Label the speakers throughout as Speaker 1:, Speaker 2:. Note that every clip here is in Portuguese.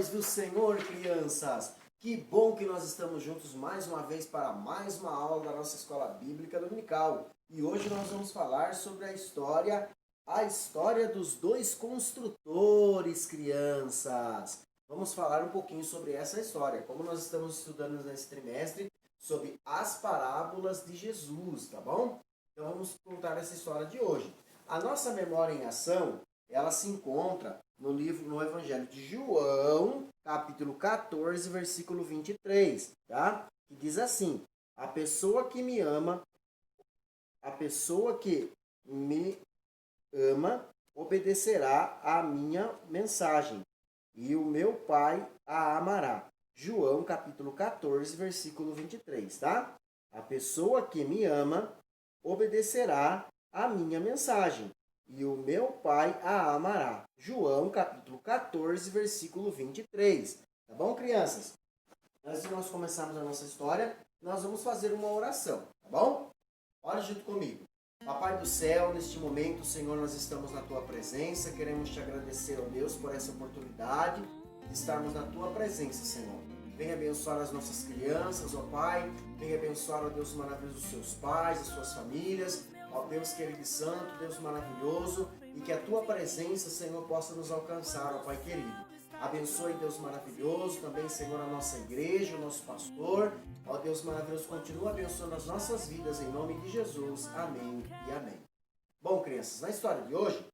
Speaker 1: paz do Senhor, crianças! Que bom que nós estamos juntos mais uma vez para mais uma aula da nossa Escola Bíblica Dominical. E hoje nós vamos falar sobre a história dos dois construtores, crianças. Vamos falar um pouquinho sobre essa história, como nós estamos estudando nesse trimestre sobre as parábolas de Jesus, tá bom? Então vamos contar essa história de hoje. A nossa memória em ação, ela se encontra no Evangelho de João, capítulo 14, versículo 23, tá? Que diz assim: a pessoa que me ama obedecerá à minha mensagem, e o meu Pai a amará. João, capítulo 14, versículo 23, tá? A pessoa que me ama obedecerá à minha mensagem, e o meu Pai a amará. João, capítulo 14, versículo 23. Tá bom, crianças? Antes de nós começarmos a nossa história, nós vamos fazer uma oração, tá bom? Ora junto comigo. Papai do céu, neste momento, Senhor, nós estamos na Tua presença. Queremos Te agradecer, ó Deus, por essa oportunidade de estarmos na Tua presença, Senhor. Venha abençoar as nossas crianças, ó Pai. Venha abençoar, ó Deus maravilhoso, os seus pais, as suas famílias. Ó Deus querido e santo, Deus maravilhoso. E que a Tua presença, Senhor, possa nos alcançar, ó Pai querido. Abençoe, Deus maravilhoso, também, Senhor, a nossa igreja, o nosso pastor. Ó Deus maravilhoso, continua abençoando as nossas vidas, em nome de Jesus. Amém e amém. Bom, crianças, na história de hoje,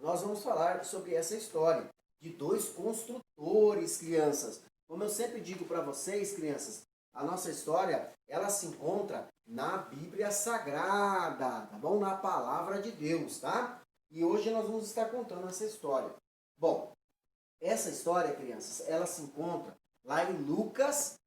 Speaker 1: nós vamos falar sobre essa história de dois construtores, crianças. Como eu sempre digo para vocês, crianças, a nossa história, ela se encontra na Bíblia Sagrada, tá bom? Na Palavra de Deus, tá? E hoje nós vamos estar contando essa história. Bom, essa história, crianças, ela se encontra lá em Lucas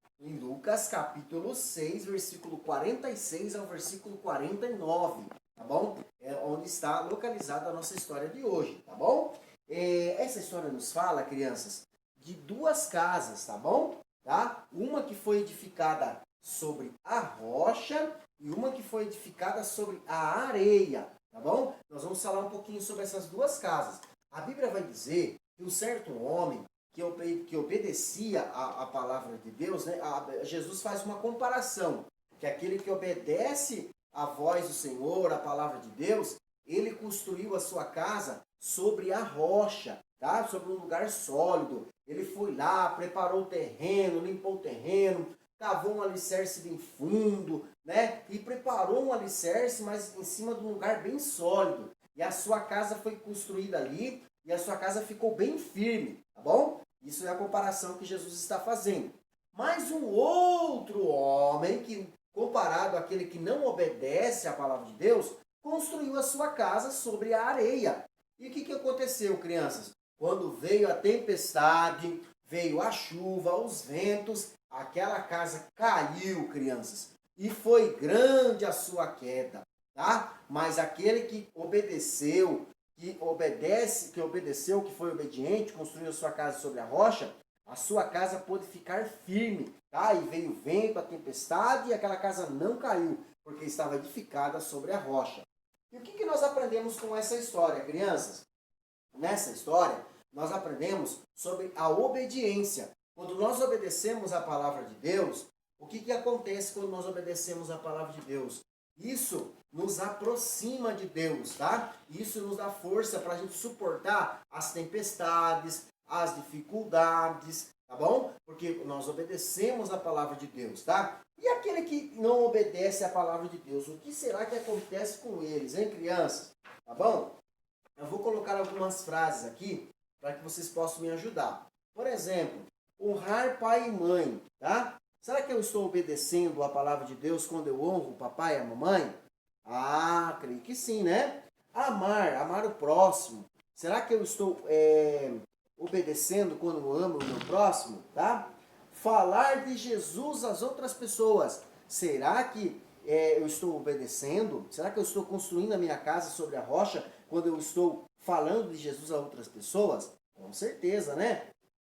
Speaker 1: capítulo 6, versículo 46 ao versículo 49, tá bom? É onde está localizada a nossa história de hoje, tá bom? Essa história nos fala, crianças, de duas casas, tá bom? Tá? Uma que foi edificada sobre a rocha e uma que foi edificada sobre a areia, tá bom? Nós vamos falar um pouquinho sobre essas duas casas. A Bíblia vai dizer que um certo homem que obedecia a palavra de Deus, né? Jesus faz uma comparação, que aquele que obedece à voz do Senhor, a palavra de Deus, ele construiu a sua casa sobre a rocha, tá? Sobre um lugar sólido. Ele foi lá, preparou o terreno, limpou o terreno, cavou um alicerce bem fundo, né? E preparou um alicerce, mas em cima de um lugar bem sólido. E a sua casa foi construída ali, e a sua casa ficou bem firme, tá bom? Isso é a comparação que Jesus está fazendo. Mas um outro homem, que comparado àquele que não obedece à palavra de Deus, construiu a sua casa sobre a areia. E o que aconteceu, crianças? Quando veio a tempestade, veio a chuva, os ventos, aquela casa caiu, crianças. E foi grande a sua queda, tá? Mas aquele que obedeceu, que foi obediente, construiu a sua casa sobre a rocha, a sua casa pôde ficar firme, tá? E veio o vento, a tempestade, e aquela casa não caiu, porque estava edificada sobre a rocha. E o que nós aprendemos com essa história, crianças? Nessa história, nós aprendemos sobre a obediência. Quando nós obedecemos a palavra de Deus, o que acontece quando nós obedecemos a palavra de Deus? Isso nos aproxima de Deus, tá? Isso nos dá força para a gente suportar as tempestades, as dificuldades, tá bom? Porque nós obedecemos a palavra de Deus, tá? E aquele que não obedece a palavra de Deus, o que será que acontece com eles, hein, crianças? Tá bom? Eu vou colocar algumas frases aqui para que vocês possam me ajudar. Por exemplo, honrar pai e mãe, tá? Será que eu estou obedecendo a palavra de Deus quando eu honro o papai e a mamãe? Ah, creio que sim, né? Amar o próximo. Será que eu estou obedecendo quando eu amo o meu próximo, tá? Falar de Jesus às outras pessoas. Será que eu estou obedecendo? Será que eu estou construindo a minha casa sobre a rocha quando eu estou falando de Jesus a outras pessoas? Com certeza, né?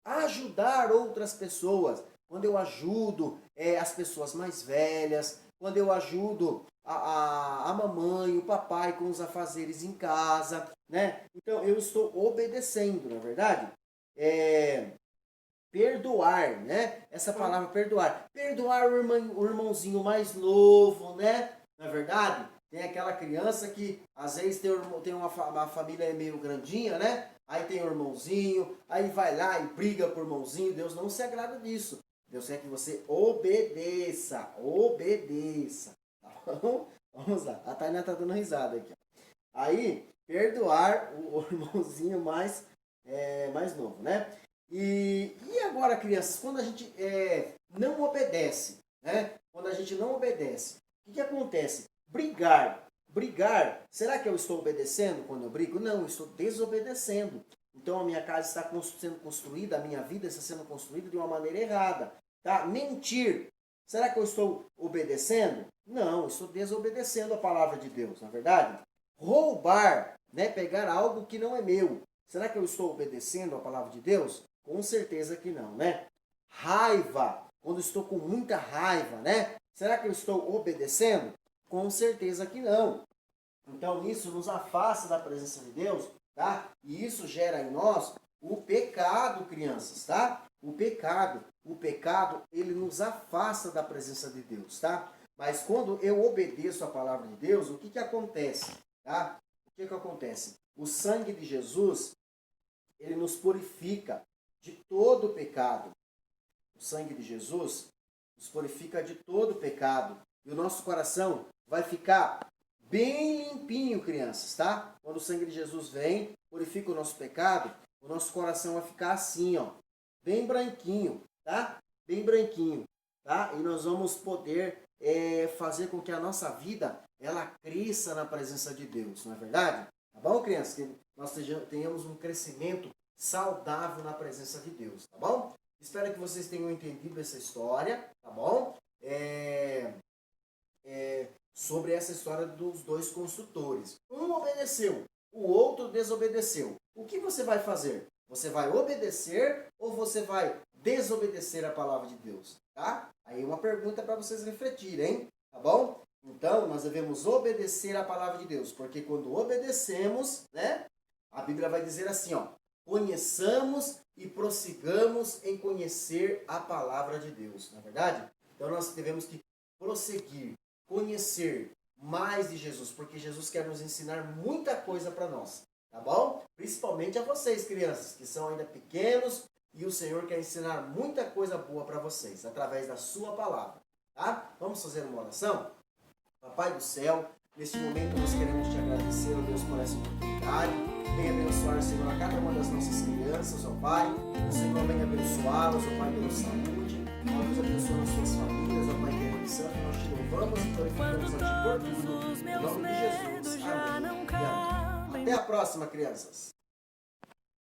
Speaker 1: Ajudar outras pessoas. Quando eu ajudo as pessoas mais velhas, quando eu ajudo a mamãe, o papai com os afazeres em casa, né? Então eu estou obedecendo, não é verdade? perdoar, né? Essa palavra perdoar. Perdoar o irmãozinho mais novo, né? Não é verdade? Tem aquela criança que às vezes tem uma família meio grandinha, né? Aí tem o irmãozinho, aí vai lá e briga por irmãozinho. Deus não se agrada disso. Deus quer que você obedeça. Obedeça. Tá bom? Vamos lá. A Tainá tá dando risada aqui. Aí, perdoar o irmãozinho mais novo, né? E agora, crianças, quando a gente não obedece, né? Quando a gente não obedece, o que acontece? Brigar. Será que eu estou obedecendo quando eu brigo? Não, eu estou desobedecendo. Então a minha casa está sendo construída, a minha vida está sendo construída de uma maneira errada. Tá? Mentir. Será que eu estou obedecendo? Não, eu estou desobedecendo a palavra de Deus, na verdade? Roubar, né? Pegar algo que não é meu. Será que eu estou obedecendo a palavra de Deus? Com certeza que não, né? Raiva. Quando estou com muita raiva, né? Será que eu estou obedecendo? Com certeza que não. Então isso nos afasta da presença de Deus, tá? E isso gera em nós o pecado, crianças, tá? O pecado, ele nos afasta da presença de Deus, tá? Mas quando eu obedeço a palavra de Deus, o que acontece, tá? O que acontece? O sangue de Jesus, ele nos purifica de todo o pecado. O sangue de Jesus nos purifica de todo o pecado. E o nosso coração vai ficar bem limpinho, crianças, tá? Quando o sangue de Jesus vem, purifica o nosso pecado, o nosso coração vai ficar assim, ó. Bem branquinho, tá? Bem branquinho, tá? E nós vamos poder fazer com que a nossa vida, ela cresça na presença de Deus, não é verdade? Tá bom, crianças? Que nós tenhamos um crescimento saudável na presença de Deus, tá bom? Espero que vocês tenham entendido essa história, tá bom? Sobre essa história dos dois construtores. Um obedeceu, o outro desobedeceu. O que você vai fazer? Você vai obedecer ou você vai desobedecer a palavra de Deus? Tá? Aí uma pergunta para vocês refletirem, tá bom? Então, nós devemos obedecer a palavra de Deus, porque quando obedecemos, né? A Bíblia vai dizer assim, ó: conheçamos e prossigamos em conhecer a palavra de Deus, não é verdade? Então nós devemos que prosseguir, conhecer mais de Jesus, porque Jesus quer nos ensinar muita coisa para nós, tá bom? Principalmente a vocês, crianças, que são ainda pequenos, e o Senhor quer ensinar muita coisa boa para vocês, através da sua palavra, tá? Vamos fazer uma oração? Papai do céu, neste momento nós queremos te agradecer, ó Deus, por essa oportunidade. Venha abençoar, Senhor, a cada uma das nossas crianças, ó Pai. O Senhor venha abençoá-las, ó Pai, pela saúde. Ó Deus, abençoa as suas famílias, ó Pai, querido Santo. Nós te louvamos e glorificamos a Ti por tudo. Em nome de Jesus. Amém. Até a próxima, crianças.